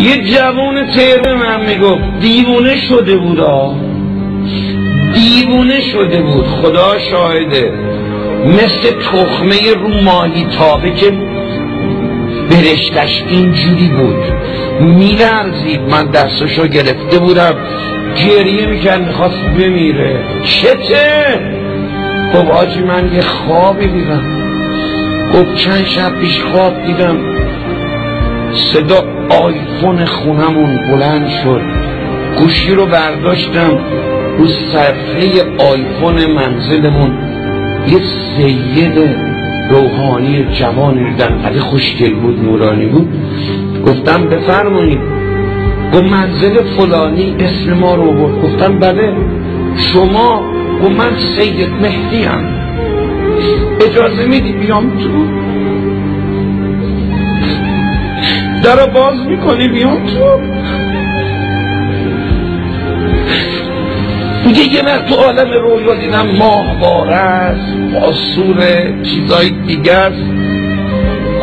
یه جوان تهران من میگفت دیوونه شده بود، دیوونه شده بود، خدا شاهده، مثل تخمه رو ماهیتابه که برشتش اینجوری بود میلرزید. من دستشو گرفته بودم، گریه میکرد، میخواست بمیره. چته؟ گفت آجی من یه خوابی دیدم. گفت چند شب پیش خواب دیدم صدا آیفون خونمون بلند شد، گوشی رو برداشتم، رو صفحه آیفون منزلمون یه سید روحانی جوانی دیدم، خیلی خوشگل بود، نورانی بود. گفتم بفرمایید. گفت منزل فلانی اسم ما رو برد. گفتم بله شما؟ گفت من سید مهدی ام، اجازه میدی بیام تو؟ در باز میکنی بیام تو؟ میگه یه وقت تو عالم رویا دیدم ماهواره است، آسوره، چیزای دیگه است.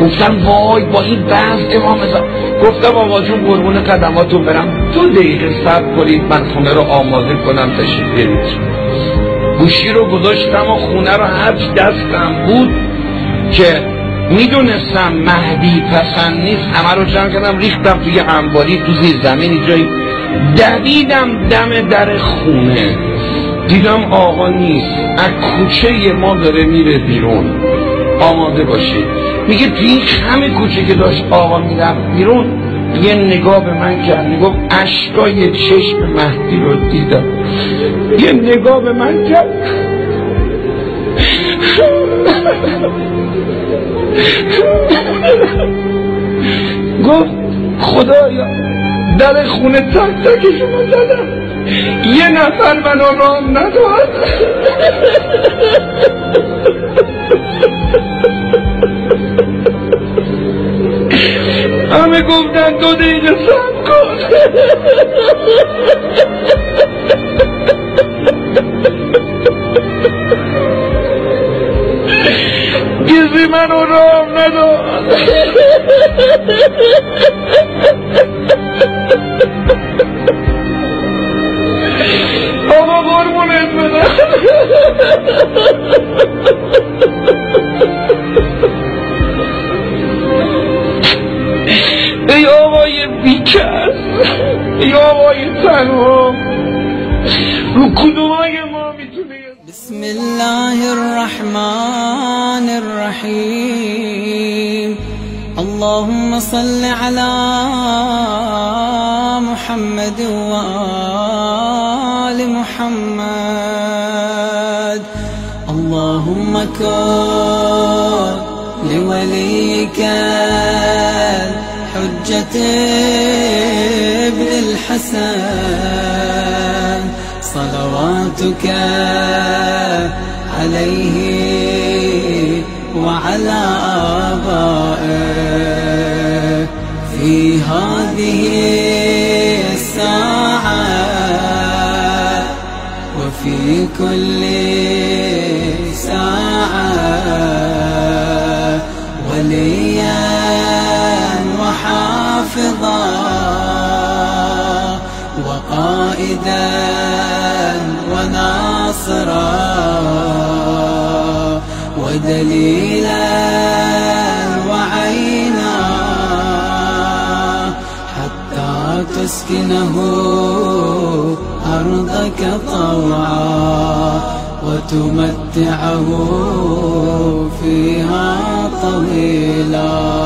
گفتم وای با این بحث امام زمان. گفتم آقا جون قربون قدماتون برم، 2 دقیقه صبر کنید من خونه رو آماده کنم تشریف بیارید. گوشی رو گذاشتم و خونه رو هرچی دستم بود که میدونستم مهدی پسند نیست، همه رو جمع کردم ریختم توی انباری تو زیر زمین جایی، دویدم دم در خونه، دیدم آقا نیست، از کوچه ما داره میره بیرون، آماده باشید. میگه توی این همه کوچه که داشت آقا میرفت بیرون یه نگاه به من کرد، میگفت اشکای چشم مهدی رو دیدم، یه نگاه به من کرد گفت خدایا در خونه تک تکشو زدم، یه نفر منو رام نداد. همه گفتن 2 دقیقه صبر کن. کسی منو رام نداد. آقا قربونت بدم. ای آقای بیکس، ای آقای تنها، رو کدومای ما میتونه؟ بسم الله الرحمن الرحیم. اللهم صل على محمد و آل محمد. اللهم كن لوليك حجة ابن الحسن صلواتك عليه وعلى آبائه في هذه الساعة وفي كل ساعة وليا وحافظا وقائدا وناصرا ودليلا وعينا حتى تسكنه أرضك طوعا وتمتعه فيها طويلا.